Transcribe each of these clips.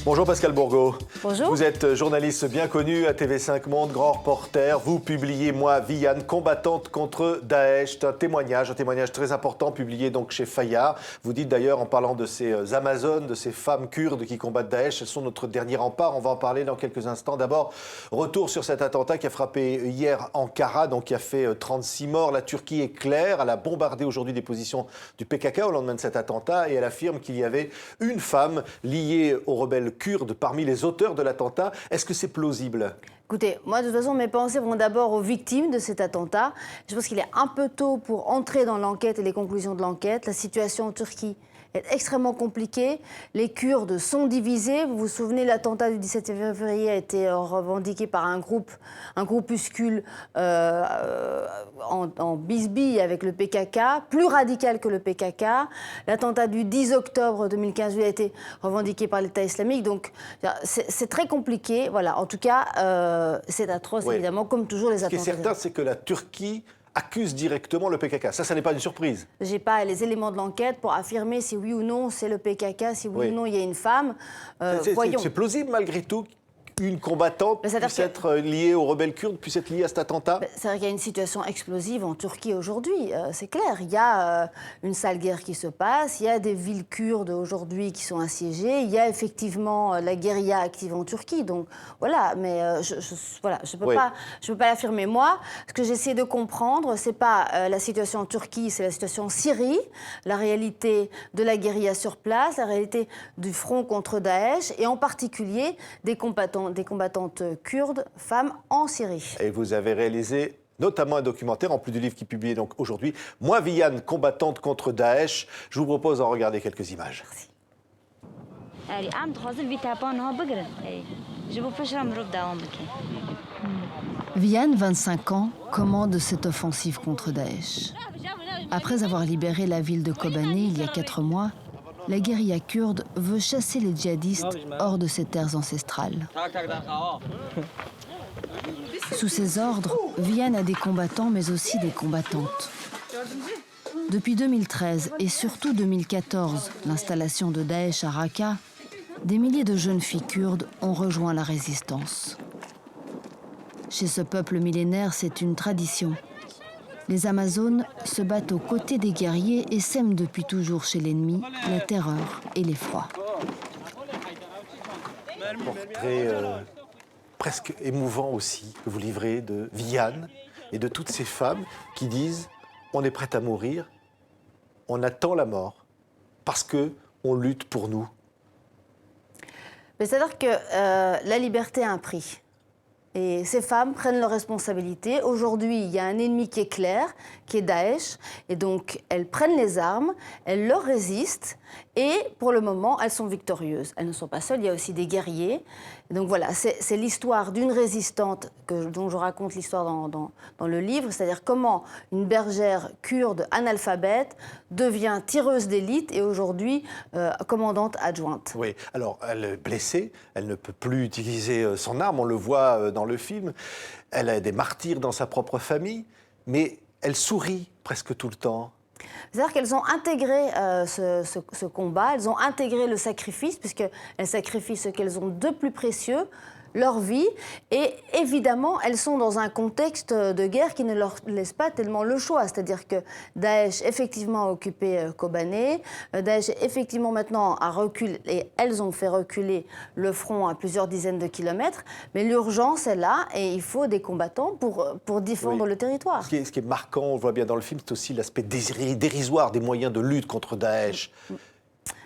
Bonjour Pascal Bourgault. Bonjour. Vous êtes journaliste bien connu à TV5 Monde, grand reporter. Vous publiez Moi, Viviane, combattante contre Daesh. C'est un témoignage très important publié donc chez Fayard. Vous dites d'ailleurs en parlant de ces Amazones, de ces femmes kurdes qui combattent Daesh, elles sont notre dernier rempart. On va en parler dans quelques instants. D'abord, retour sur cet attentat qui a frappé hier Ankara, donc qui a fait 36 morts. La Turquie est claire, elle a bombardé aujourd'hui des positions du PKK au lendemain de cet attentat et elle affirme qu'il y avait une femme liée aux rebelles kurdes parmi les auteurs de l'attentat. Est-ce que c'est plausible ? Écoutez, moi de toute façon mes pensées vont d'abord aux victimes de cet attentat. Je pense qu'il est un peu tôt pour entrer dans l'enquête et les conclusions de l'enquête. La situation en Turquie est extrêmement compliquée. Les Kurdes sont divisés. Vous vous souvenez, l'attentat du 17 février a été revendiqué par un groupuscule en bisbille avec le PKK, plus radical que le PKK. L'attentat du 10 octobre 2015 lui a été revendiqué par l'État islamique. Donc c'est très compliqué. Voilà. En tout cas, c'est atroce, oui. Évidemment, comme toujours les attentats. Ce qui est certain, c'est que la Turquie accuse directement le PKK. Ça n'est pas une surprise. Je n'ai pas les éléments de l'enquête pour affirmer si oui ou non c'est le PKK, si oui ou non il y a une femme. Voyons. C'est plausible malgré tout qu'une combattante puisse être liée aux rebelles kurdes, puisse être liée à cet attentat. C'est-à-dire qu'il y a une situation explosive en Turquie aujourd'hui, c'est clair. Il y a une sale guerre qui se passe, il y a des villes kurdes aujourd'hui qui sont assiégées, il y a effectivement la guérilla active en Turquie. Donc voilà, mais je ne peux pas l'affirmer. Moi, ce que j'essaie de comprendre, ce n'est pas la situation en Turquie, c'est la situation en Syrie, la réalité de la guérilla sur place, la réalité du front contre Daesh et en particulier des combattantes kurdes, femmes en Syrie. Et vous avez réalisé notamment un documentaire, en plus du livre qui est publié donc aujourd'hui, Moi, Viviane, combattante contre Daesh. Je vous propose d'en regarder quelques images. Merci. Viviane, 25 ans, commande cette offensive contre Daesh. Après avoir libéré la ville de Kobané il y a 4 mois, la guérilla kurde veut chasser les djihadistes hors de ses terres ancestrales. Sous ses ordres, Viviane a des combattants mais aussi des combattantes. Depuis 2013 et surtout 2014, l'installation de Daesh à Raqqa, des milliers de jeunes filles kurdes ont rejoint la résistance. Chez ce peuple millénaire, c'est une tradition. Les Amazones se battent aux côtés des guerriers et sèment depuis toujours chez l'ennemi la terreur et l'effroi. Portrait presque émouvant aussi que vous livrez de Viviane et de toutes ces femmes qui disent « on est prête à mourir, on attend la mort parce qu'on lutte pour nous ». C'est-à-dire que la liberté a un prix. Et ces femmes prennent leurs responsabilités. Aujourd'hui, il y a un ennemi qui est clair, qui est Daesh. Et donc, elles prennent les armes, elles leur résistent. Et pour le moment, elles sont victorieuses. Elles ne sont pas seules, il y a aussi des guerriers. Et donc voilà, c'est l'histoire d'une résistante dont je raconte l'histoire dans le livre. C'est-à-dire comment une bergère kurde analphabète devient tireuse d'élite et aujourd'hui commandante adjointe. Oui, alors elle est blessée, elle ne peut plus utiliser son arme, on le voit dans le film. Elle a des martyrs dans sa propre famille, mais elle sourit presque tout le temps. C'est-à-dire qu'elles ont intégré ce combat, elles ont intégré le sacrifice, puisqu'elles sacrifient ce qu'elles ont de plus précieux, leur vie, et évidemment, elles sont dans un contexte de guerre qui ne leur laisse pas tellement le choix. C'est-à-dire que Daesh, effectivement, a occupé Kobané, Daesh, effectivement, maintenant, a reculé, et elles ont fait reculer le front à plusieurs dizaines de kilomètres, mais l'urgence est là, et il faut des combattants pour défendre le territoire. Ce qui est marquant, on le voit bien dans le film, c'est aussi l'aspect dérisoire des moyens de lutte contre Daesh.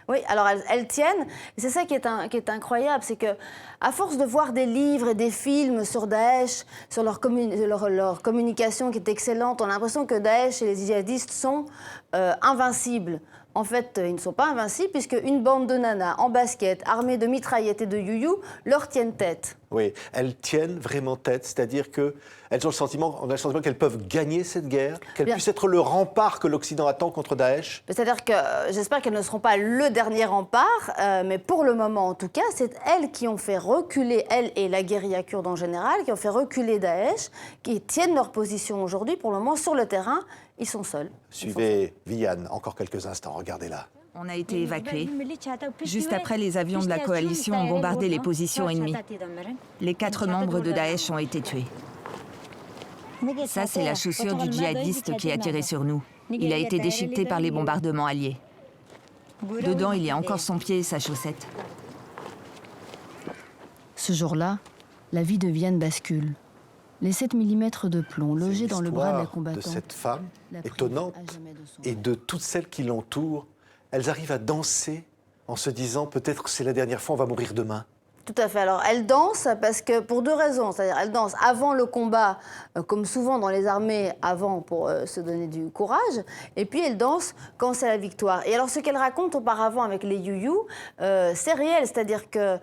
Oui, alors elles tiennent. Et c'est ça qui est incroyable, c'est que à force de voir des livres et des films sur Daesh, sur leur communication qui est excellente, on a l'impression que Daesh et les djihadistes sont invincibles. En fait, ils ne sont pas invincibles puisque une bande de nanas en basket, armées de mitraillettes et de you-you, leur tiennent tête. Oui, elles tiennent vraiment tête, c'est-à-dire qu'on a le sentiment qu'elles peuvent gagner cette guerre, qu'elles puissent être le rempart que l'Occident attend contre Daesh. C'est-à-dire que j'espère qu'elles ne seront pas le dernier rempart, mais pour le moment en tout cas, c'est elles qui ont fait reculer, elles et la guérilla kurde en général, qui ont fait reculer Daesh, qui tiennent leur position aujourd'hui. Pour le moment, sur le terrain, ils sont seuls. Suivez Viviane, encore quelques instants, regardez-la. On a été évacués. Juste après, les avions de la coalition ont bombardé les positions ennemies. Les 4 membres de Daesh ont été tués. Ça, c'est la chaussure du djihadiste qui a tiré sur nous. Il a été déchiqueté par les bombardements alliés. Dedans, il y a encore son pied et sa chaussette. Ce jour-là, la vie de Vianne bascule. Les 7 mm de plomb logés dans le bras de la combattante. De cette femme la privent étonnante à jamais de son et de toutes celles qui l'entourent, elles arrivent à danser en se disant peut-être que c'est la dernière fois, on va mourir demain. Tout à fait. Alors, elle danse parce que pour 2 raisons. C'est-à-dire, elle danse avant le combat, comme souvent dans les armées, avant pour se donner du courage. Et puis, elle danse quand c'est la victoire. Et alors, ce qu'elle raconte auparavant avec les you-you, c'est réel. C'est-à-dire que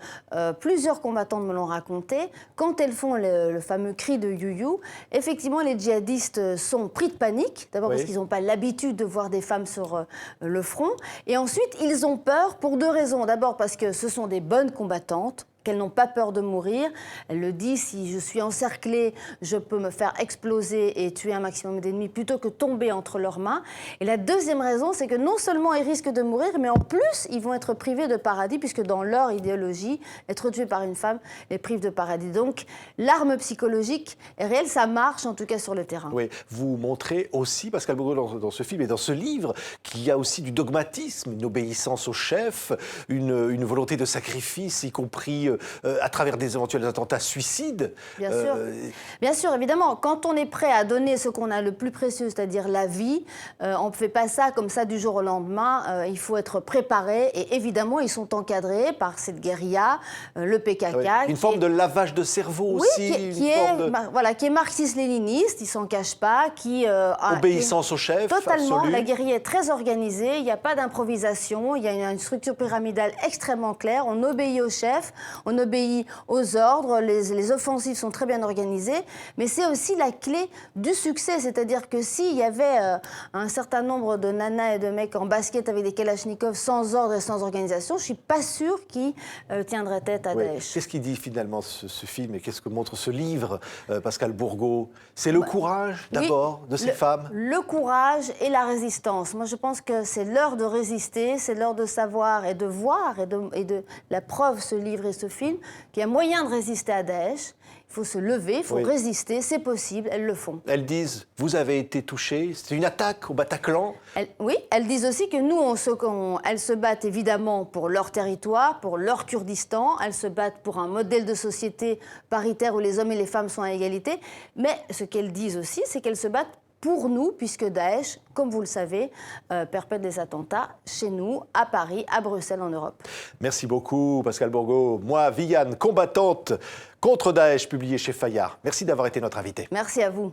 plusieurs combattantes me l'ont raconté. Quand elles font le fameux cri de you-you, effectivement, les djihadistes sont pris de panique. D'abord parce qu'ils n'ont pas l'habitude de voir des femmes sur le front. Et ensuite, ils ont peur pour 2 raisons. D'abord parce que ce sont des bonnes combattantes, qu'elles n'ont pas peur de mourir. Elle le dit, si je suis encerclée, je peux me faire exploser et tuer un maximum d'ennemis plutôt que tomber entre leurs mains. Et la deuxième raison, c'est que non seulement ils risquent de mourir, mais en plus, ils vont être privés de paradis, puisque dans leur idéologie, être tué par une femme les prive de paradis. Donc, l'arme psychologique est réelle, ça marche en tout cas sur le terrain. Oui, vous montrez aussi, Pascal Bourgault, dans ce film et dans ce livre, qu'il y a aussi du dogmatisme, une obéissance au chef, une volonté de sacrifice, y compris à travers des éventuels attentats suicides. Bien sûr. Bien sûr, évidemment. Quand on est prêt à donner ce qu'on a le plus précieux, c'est-à-dire la vie, on ne fait pas ça comme ça du jour au lendemain. Il faut être préparé. Et évidemment, ils sont encadrés par cette guérilla, le PKK. Oui. Une forme de lavage de cerveau aussi. Qui est marxiste-léniniste, ils ne s'en cachent pas. Obéissance au chef. Totalement. Absolue. La guérilla est très organisée. Il n'y a pas d'improvisation. Il y a une structure pyramidale extrêmement claire. On obéit au chef. On obéit aux ordres, les offensives sont très bien organisées, mais c'est aussi la clé du succès. C'est-à-dire que s'il y avait un certain nombre de nanas et de mecs en basket avec des kalachnikovs sans ordre et sans organisation, je ne suis pas sûre qu'ils tiendraient tête à Daesh. Qu'est-ce qu'il dit finalement ce film et qu'est-ce que montre ce livre, Pascal Bourgault? C'est le courage d'abord de ces femmes? Le courage et la résistance. Moi je pense que c'est l'heure de résister, c'est l'heure de savoir et de voir, et de la preuve, ce livre et ce film, qu'il y a moyen de résister à Daesh. Il faut se lever, il faut résister, c'est possible, elles le font. Elles disent, vous avez été touchés, c'est une attaque au Bataclan. Elles disent aussi que nous, elles se battent évidemment pour leur territoire, pour leur Kurdistan, elles se battent pour un modèle de société paritaire où les hommes et les femmes sont à égalité, mais ce qu'elles disent aussi, c'est qu'elles se battent pour nous, puisque Daesh, comme vous le savez, perpètre des attentats chez nous, à Paris, à Bruxelles, en Europe. Merci beaucoup, Pascal Bourgault. Moi, Vianne, combattante contre Daesh, publié chez Fayard. Merci d'avoir été notre invité. Merci à vous.